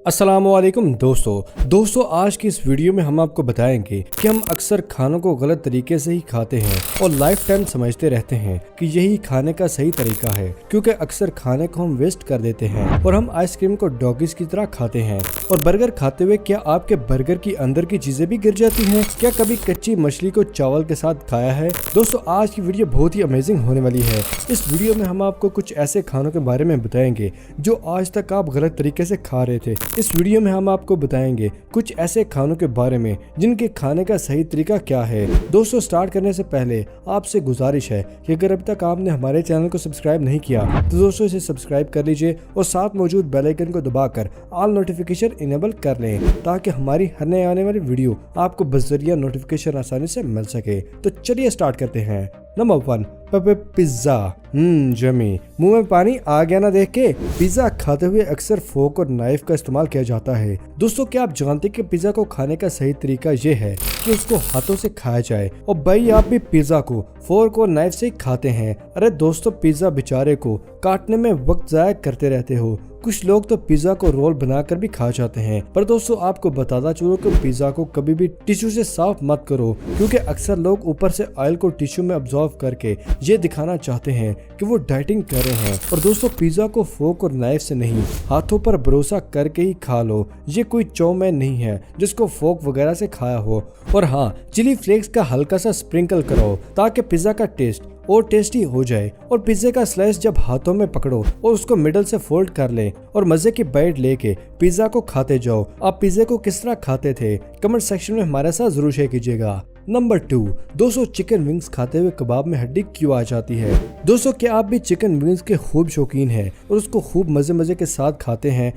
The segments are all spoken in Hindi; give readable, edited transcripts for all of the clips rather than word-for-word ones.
अस्सलामुअलैकुम दोस्तों आज की इस वीडियो में हम आपको बताएंगे कि हम अक्सर खानों को गलत तरीके से ही खाते हैं और लाइफ टाइम समझते रहते हैं कि यही खाने का सही तरीका है, क्योंकि अक्सर खाने को हम वेस्ट कर देते हैं और हम आइसक्रीम को डॉगीज की तरह खाते हैं। और बर्गर खाते हुए क्या आपके बर्गर की अंदर की चीजें भी गिर जाती हैं? क्या कभी कच्ची मछली को चावल के साथ खाया है? दोस्तों आज की वीडियो बहुत ही अमेजिंग होने वाली है। इस वीडियो में हम आपको कुछ ऐसे खानों के बारे में बताएंगे जो आज तक आप गलत तरीके से खा रहे थे। इस वीडियो में हम आपको बताएंगे कुछ ऐसे खानों के बारे में जिनके खाने का सही तरीका क्या है। दोस्तों स्टार्ट करने से पहले आपसे गुजारिश है कि अगर अभी तक आपने हमारे चैनल को सब्सक्राइब नहीं किया तो दोस्तों इसे सब्सक्राइब कर लीजिए और साथ मौजूद बेल आइकन को दबाकर ऑल नोटिफिकेशन इनेबल कर लें ताकि हमारी हर नए आने वाली वीडियो आपको बज़रिया नोटिफिकेशन आसानी से मिल सके। तो चलिए स्टार्ट करते हैं। Number 1, pizza. जमी मुंह में पानी आ गया ना देख के। पिज्जा खाते हुए अक्सर फोक और नाइफ का इस्तेमाल किया जाता है। दोस्तों क्या आप जानते हैं कि पिज्जा को खाने का सही तरीका ये है कि उसको हाथों से खाया जाए? और भाई आप भी पिज्जा को फोर्क और नाइफ से खाते हैं। अरे दोस्तों पिज्जा बेचारे को काटने में वक्त जाया करते रहते हो। कुछ लोग तो पिज्जा को रोल बनाकर भी खा जाते हैं, पर दोस्तों आपको बताता चलो कि पिज्जा को कभी भी टिश्यू से साफ मत करो, क्योंकि अक्सर लोग ऊपर से ऑयल को टिश्यू में अब्जॉर्व करके ये दिखाना चाहते हैं कि वो डाइटिंग कर रहे हैं। और दोस्तों पिज्जा को फोक और नाइफ से नहीं, हाथों पर भरोसा करके ही खा लो। ये कोई चौमैन नहीं है जिसको फोक वगैरह से खाया हो। और हाँ, चिली फ्लेक्स का हल्का सा स्प्रिंकल करो ताकि पिज्जा का टेस्ट और टेस्टी हो जाए। और पिज्जे का स्लाइस जब हाथों में पकड़ो और उसको मिडल से फोल्ड कर ले और मजे की बाइट लेके पिज्जा को खाते जाओ। आप पिज्जे को किस तरह खाते थे कमेंट सेक्शन में हमारे साथ जरूर शेयर कीजिएगा। नंबर 2, दोस्तों चिकन विंग्स खाते हुए कबाब में हड्डी क्यों आ जाती है? दोस्तों क्या आप भी चिकन विंग्स के खूब शौकीन हैं और उसको खूब मजे के साथ खाते हैं?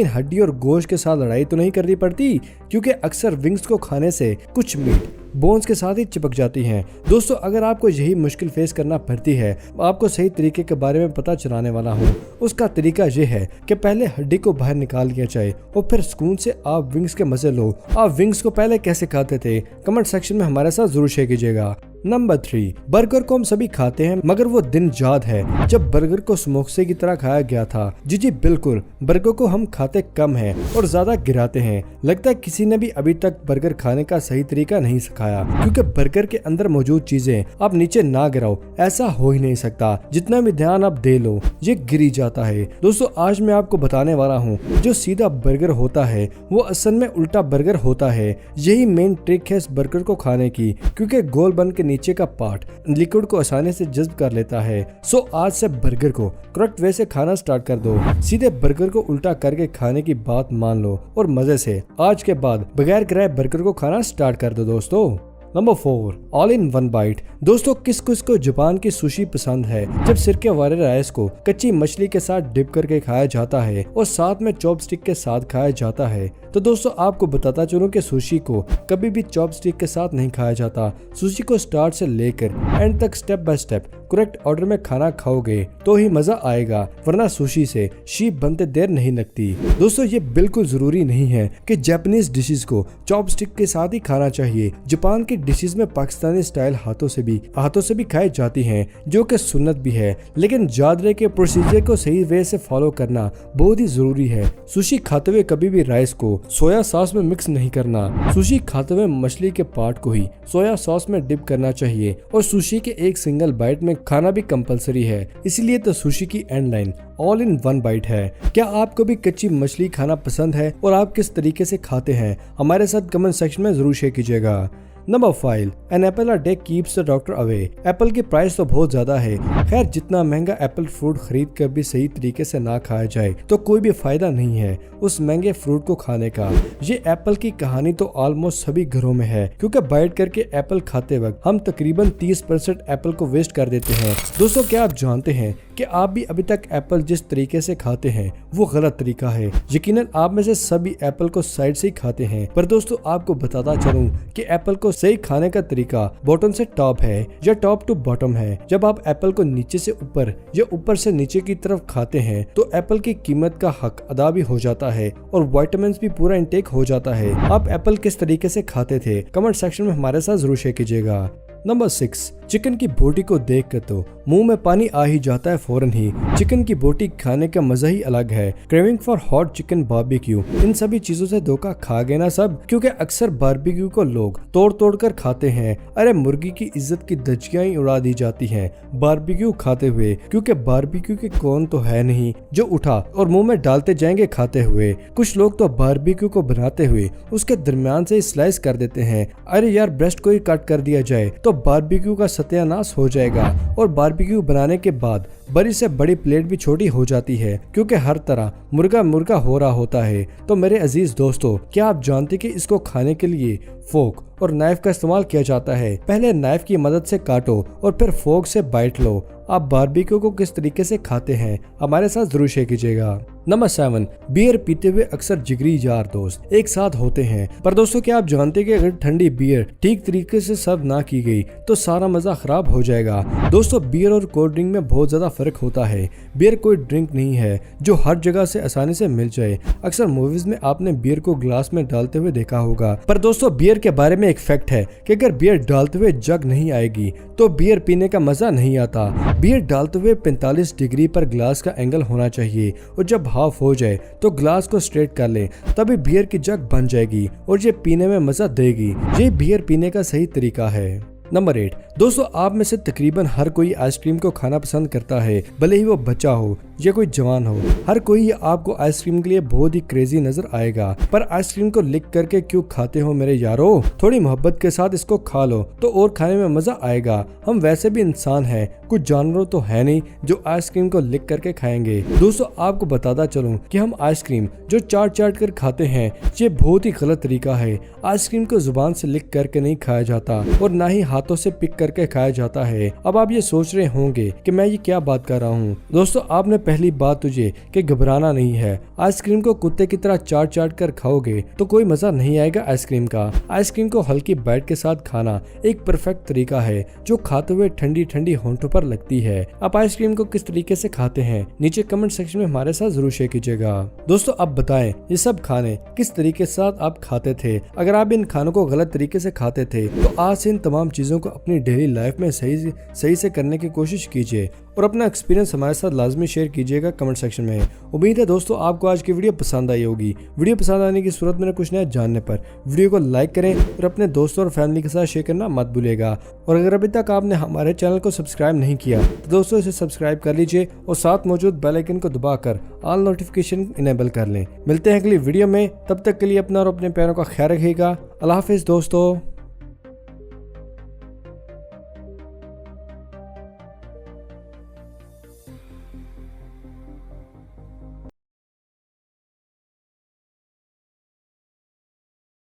हड्डी और गोश्त के साथ लड़ाई तो नहीं करनी पड़ती, क्योंकि अक्सर विंग्स को खाने से कुछ मीट बोन्स के साथ ही चिपक जाती हैं। दोस्तों अगर आपको यही मुश्किल फेस करना पड़ती है, आपको सही तरीके के बारे में पता चलाने वाला हूँ। उसका तरीका ये है कि पहले हड्डी को बाहर निकाल लिया जाए और फिर सुकून से आप विंग्स के मजे लो। आप विंग्स को पहले कैसे खाते थे कमेंट सेक्शन में हमारे साथ जरूर शेयर कीजिएगा। नंबर 3, बर्गर को हम सभी खाते हैं, मगर वो दिन याद है जब बर्गर को समोसे की तरह खाया गया था। जी बिल्कुल, बर्गर को हम खाते कम हैं और ज्यादा गिराते हैं। लगता है किसी ने भी अभी तक बर्गर खाने का सही तरीका नहीं सिखाया, क्योंकि बर्गर के अंदर मौजूद चीजें आप नीचे ना गिराओ, ऐसा हो ही नहीं सकता। जितना भी ध्यान आप दे लो ये गिरी जाता है। दोस्तों आज मैं आपको बताने वाला हूँ जो सीधा बर्गर होता है वो असल में उल्टा बर्गर होता है। यही मेन ट्रिक है इस बर्गर को खाने की, क्योंकि गोल बन के नीचे का पार्ट लिक्विड को आसानी से जज्ब कर लेता है। सो आज से बर्गर को करेक्ट वे से खाना स्टार्ट कर दो। सीधे बर्गर को उल्टा करके खाने की बात मान लो और मजे से आज के बाद बगैर गिराए बर्गर को खाना स्टार्ट कर दो। दोस्तों number 4, all in one byte. दोस्तों किस को जापान की सुशी पसंद है, जब सिरके वाले राइस को कच्ची मछली के साथ डिप करके खाया जाता है और साथ में चॉपस्टिक के साथ खाया जाता है। तो दोस्तों आपको बताता चलूं कि सुशी को कभी भी चॉपस्टिक के साथ नहीं खाया जाता। सुशी को स्टार्ट से लेकर एंड तक step by step correct order में खाना खाओगे तो ही मजा आएगा, वरना सुशी से शीप बनते देर नहीं लगती। दोस्तों ये बिल्कुल जरूरी नहीं है कि जापानीज डिशेस को चॉपस्टिक के साथ ही खाना चाहिए। जापान की डिशेस में पाकिस्तानी स्टाइल हाथों से भी खाई जाती हैं, जो कि सुन्नत भी है, लेकिन याद रहे कि प्रोसीजर को सही वे से फॉलो करना बहुत ही जरूरी है। सुशी खाते हुए कभी भी राइस को सोया सॉस में मिक्स नहीं करना। सुशी खाते हुए मछली के पार्ट को ही सोया सॉस में डिप करना चाहिए और सुशी के एक सिंगल बाइट में खाना भी कंपलसरी है। इसलिए तो सुशी की and line all in one byte है। क्या आपको भी कच्ची मछली खाना पसंद है और आप किस तरीके से खाते हैं हमारे साथ कमेंट सेक्शन में जरूर शेयर कीजिएगा। Number 5, an apple a day keeps the doctor away. Apple की प्राइस तो बहुत ज्यादा है। खैर जितना महंगा एप्पल फ्रूट खरीद कर भी सही तरीके से ना खाया जाए तो कोई भी फायदा नहीं है उस महंगे फ्रूट को खाने का। ये एप्पल की कहानी तो ऑलमोस्ट सभी घरों में है, क्योंकि बाइट करके एप्पल खाते वक्त हम तकरीबन 30% एप्पल को वेस्ट कर देते हैं। दोस्तों क्या आप जानते हैं कि आप भी अभी तक एप्पल जिस तरीके से खाते हैं वो गलत तरीका है? यकीनन आप में से सभी एप्पल को साइड से ही खाते हैं, पर दोस्तों आपको बताता चलूं कि एप्पल को सही खाने का तरीका बॉटम से टॉप है या टॉप टू बॉटम है। जब आप एप्पल को नीचे से ऊपर या ऊपर से नीचे की तरफ खाते हैं तो एप्पल की कीमत का हक अदा भी हो जाता है और विटामिन्स भी पूरा इंटेक हो जाता है। आप एप्पल किस तरीके से खाते थे कमेंट सेक्शन में हमारे साथ जरूर शेयर कीजिएगा। नंबर 6, चिकन की बोटी को देख कर तो मुंह में पानी आ ही जाता है फौरन ही। चिकन की बोटी खाने का मजा ही अलग है। Craving for hot chicken barbecue, इन सभी चीजों से धोखा खा गए ना सब, क्योंकि अक्सर बारबेक्यू को लोग तोड़ तोड़ कर खाते हैं। अरे मुर्गी की इज्जत की धज्जियां ही उड़ा दी जाती हैं बारबेक्यू खाते हुए, क्योंकि बारबेक्यू के कौन तो है नहीं जो उठा और मुंह में डालते जाएंगे खाते हुए। कुछ लोग तो बारबेक्यू को बनाते हुए उसके दरमियान से स्लाइस कर देते हैं। अरे यार, ब्रेस्ट को ही कट कर दिया जाए तो बारबेक्यू का सत्यानाश हो जाएगा। और बारबेक्यू बनाने के बाद बड़ी से बड़ी प्लेट भी छोटी हो जाती है, क्योंकि हर तरह मुर्गा मुर्गा हो रहा होता है। तो मेरे अजीज दोस्तों, क्या आप जानते कि इसको खाने के लिए फोक और नाइफ का इस्तेमाल किया जाता है? पहले नाइफ की मदद से काटो और फिर फोक से बाइट लो। आप बारबेक्यू को किस तरीके से खाते हैं हमारे साथ जरूर शेयर कीजिएगा। नंबर 7, बियर पीते हुए अक्सर जिगरी यार दोस्त एक साथ होते हैं। पर दोस्तों, क्या आप जानते हैं कि अगर ठंडी बियर ठीक तरीके से सर्व ना की गई तो सारा मजा खराब हो जाएगा। दोस्तों, बियर और कोल्ड ड्रिंक में बहुत ज्यादा फर्क होता है। बियर कोई ड्रिंक नहीं है जो हर जगह से आसानी से मिल जाए। अक्सर मूवीज में आपने बियर को ग्लास में डालते हुए देखा होगा। पर दोस्तों, बियर के बारे में एक फैक्ट है कि अगर बियर डालते हुए जग नहीं आएगी तो बियर पीने का मजा नहीं आता। बियर डालते हुए 45 डिग्री पर ग्लास का एंगल होना चाहिए और जब हाफ हो जाए तो ग्लास को स्ट्रेट कर ले, तभी बियर की जग बन जाएगी और ये पीने में मजा देगी। ये बियर पीने का सही तरीका है। नंबर 8, दोस्तों आप में से तकरीबन हर कोई आइसक्रीम को खाना पसंद करता है, भले ही वो बच्चा हो या कोई जवान हो। हर कोई आपको आइसक्रीम के लिए बहुत ही क्रेजी नजर आएगा। पर आइसक्रीम को लिख करके क्यों खाते हो मेरे यारो? थोड़ी मोहब्बत के साथ इसको खा लो तो और खाने में मजा आएगा। हम वैसे भी इंसान हैं, कुछ जानवर तो है नहीं जो आइसक्रीम को लिख करके खाएंगे। दोस्तों, आपको बताता चलूं कि हम आइसक्रीम जो चाट चाट कर खाते हैं, ये बहुत ही गलत तरीका है। आइसक्रीम को जुबान से लिख करके नहीं खाया जाता और ना ही हाथों से पिक करके खाया जाता है। अब आप ये सोच रहे होंगे कि मैं ये क्या बात कर रहा हूँ। दोस्तों, आपने पहली बात तुझे कि घबराना नहीं है। आइसक्रीम को कुत्ते की तरह चाट चाट कर खाओगे तो कोई मजा नहीं आएगा आइसक्रीम का। आइसक्रीम को हल्की बाइट के साथ खाना एक परफेक्ट तरीका है जो खाते हुए ठंडी ठंडी होंठों पर लगती है। आप आइसक्रीम को किस तरीके से खाते हैं नीचे कमेंट सेक्शन में हमारे साथ जरूर शेयर कीजिएगा। दोस्तों, आप बताएं ये सब खाने किस तरीके से आप खाते थे। अगर आप इन खानों को गलत तरीके से खाते थे तो आज से इन तमाम चीजों को अपनी डेली लाइफ में सही से करने की कोशिश कीजिए और अपना एक्सपीरियंस हमारे साथ लाजमी शेयर कीजिएगा कमेंट सेक्शन में। उम्मीद है दोस्तों आपको आज की वीडियो पसंद आई होगी। वीडियो पसंद आने की सूरत में कुछ नया जानने पर वीडियो को लाइक करें और अपने दोस्तों और फैमिली के साथ शेयर करना मत भूलिएगा। और अगर अभी तक आपने हमारे चैनल को सब्सक्राइब नहीं किया तो दोस्तों इसे सब्सक्राइब कर लीजिए और साथ मौजूद बेल आइकन को दबाकर ऑल नोटिफिकेशन इनेबल कर लें। मिलते हैं अगली वीडियो में, तब तक के लिए अपना और अपने प्यारों का ख्याल रखिएगा। अल्लाह हाफिज दोस्तों।